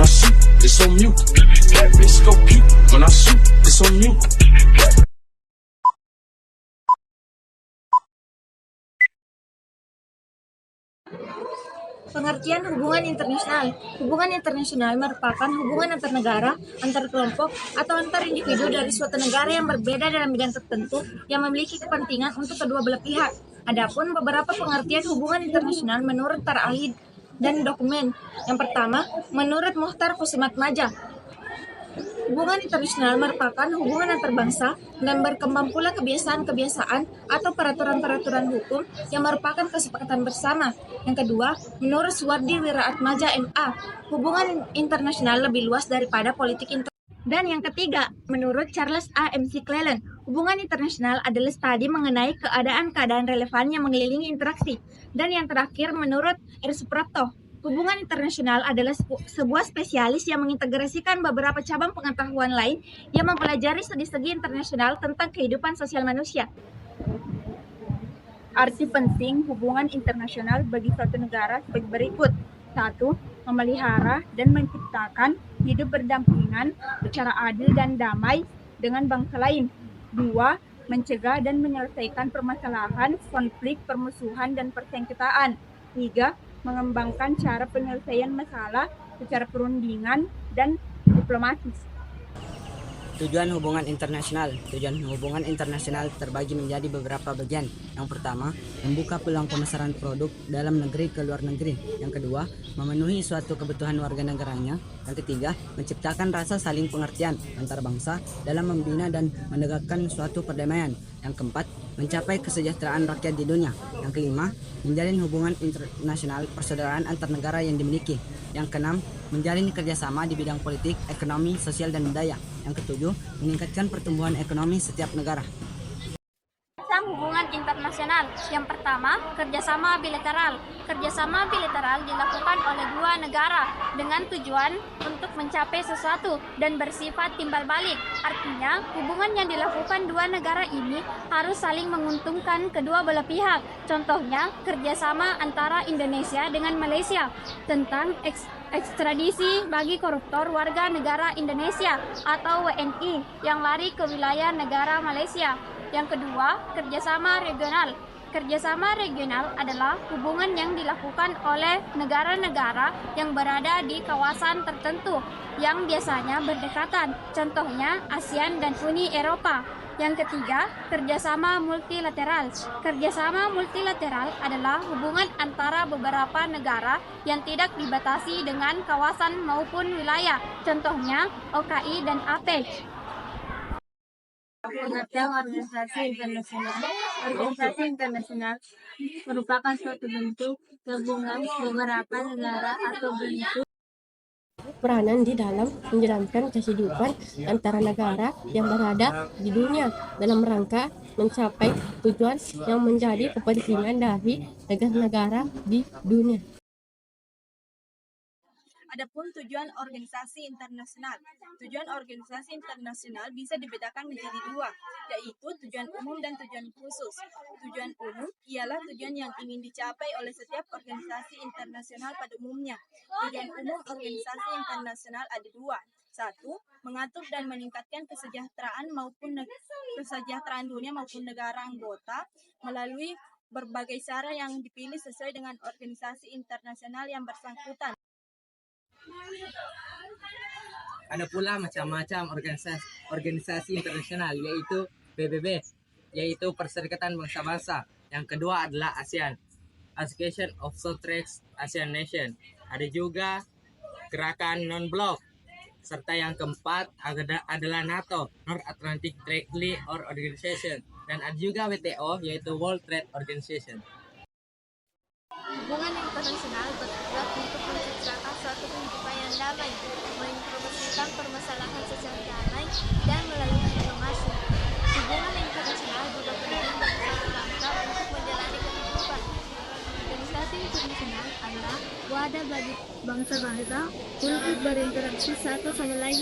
I shoot, it's on mute. That bitch go cute. When I shoot, it's on mute. Pengertian hubungan internasional. Hubungan internasional merupakan hubungan antar negara, antar kelompok, atau antar individu dari suatu negara yang berbeda dalam bidang tertentu yang memiliki kepentingan untuk kedua belah pihak. Adapun beberapa pengertian hubungan internasional menurut para ahli dan dokumen. Yang pertama, menurut Muhtar Kusumatmaja, hubungan internasional merupakan hubungan antar bangsa dan berkembang pula kebiasaan-kebiasaan atau peraturan-peraturan hukum yang merupakan kesepakatan bersama. Yang kedua, menurut Suwardi Wiraatmaja MA, hubungan internasional lebih luas daripada politik internasional. Dan yang ketiga, menurut Charles A. McClellan, hubungan internasional adalah studi mengenai keadaan-keadaan relevan yang mengelilingi interaksi. Dan yang terakhir, menurut R. Suprapto, hubungan internasional adalah sebuah spesialis yang mengintegrasikan beberapa cabang pengetahuan lain yang mempelajari segi-segi internasional tentang kehidupan sosial manusia. Arti penting hubungan internasional bagi suatu negara sebagai berikut. 1. Memelihara dan menciptakan hidup berdampingan secara adil dan damai dengan bangsa lain. 2. Mencegah dan menyelesaikan permasalahan, konflik, permusuhan, dan persengketaan. 3. Mengembangkan cara penyelesaian masalah secara perundingan dan diplomatis. Tujuan hubungan internasional. Tujuan hubungan internasional terbagi menjadi beberapa bagian. Yang pertama, membuka peluang pemasaran produk dalam negeri ke luar negeri. Yang kedua, memenuhi suatu kebutuhan warga negaranya. Yang ketiga, menciptakan rasa saling pengertian antar bangsa dalam membina dan menegakkan suatu perdamaian. Yang keempat, mencapai kesejahteraan rakyat di dunia. Yang kelima, menjalin hubungan internasional persaudaraan antar negara yang dimiliki. Yang keenam, menjalin kerjasama di bidang politik, ekonomi, sosial, dan budaya. Yang ketujuh, meningkatkan pertumbuhan ekonomi setiap negara. Hubungan internasional. Yang pertama, kerjasama bilateral. Kerjasama bilateral dilakukan oleh dua negara dengan tujuan untuk mencapai sesuatu dan bersifat timbal balik. Artinya, hubungan yang dilakukan dua negara ini harus saling menguntungkan kedua belah pihak. Contohnya, kerjasama antara Indonesia dengan Malaysia tentang ekstradisi bagi koruptor warga negara Indonesia atau WNI yang lari ke wilayah negara Malaysia. Yang kedua, kerjasama regional. Kerjasama regional adalah hubungan yang dilakukan oleh negara-negara yang berada di kawasan tertentu yang biasanya berdekatan, contohnya ASEAN dan Uni Eropa. Yang ketiga, kerjasama multilateral. Kerjasama multilateral adalah hubungan antara beberapa negara yang tidak dibatasi dengan kawasan maupun wilayah, contohnya OKI dan APEC. Pengertian organisasi internasional. Organisasi internasional merupakan suatu bentuk gabungan beberapa negara atau bentuk peranan di dalam menjalankan kehidupan antara negara yang berada di dunia dalam rangka mencapai tujuan yang menjadi kepentingan dari negara-negara di dunia. Adapun tujuan organisasi internasional. Tujuan organisasi internasional bisa dibedakan menjadi dua, yaitu tujuan umum dan tujuan khusus. Tujuan umum ialah tujuan yang ingin dicapai oleh setiap organisasi internasional pada umumnya. Tujuan umum organisasi internasional ada dua. 1. Mengatur dan meningkatkan kesejahteraan kesejahteraan dunia maupun negara anggota melalui berbagai cara yang dipilih sesuai dengan organisasi internasional yang bersangkutan. Ada pula macam-macam organisasi internasional, yaitu PBB, yaitu Perserikatan Bangsa-Bangsa. Yang kedua adalah ASEAN, Association of Southwest Asian Nation. Ada juga Gerakan Non-Blok. Serta yang keempat adalah NATO, North Atlantic Treaty Organization. Dan ada juga WTO, yaitu World Trade Organization. Hubungan internasional bertujuan untuk menciptakan suatu kehidupan yang damai, menginformasikan permasalahan secara damai, dan melalui diplomasi. Hubungan internasional juga penting bagi suatu bangsa untuk menjalani kehidupan. Organisasi internasional adalah wadah bagi bangsa-bangsa untuk berinteraksi satu sama lain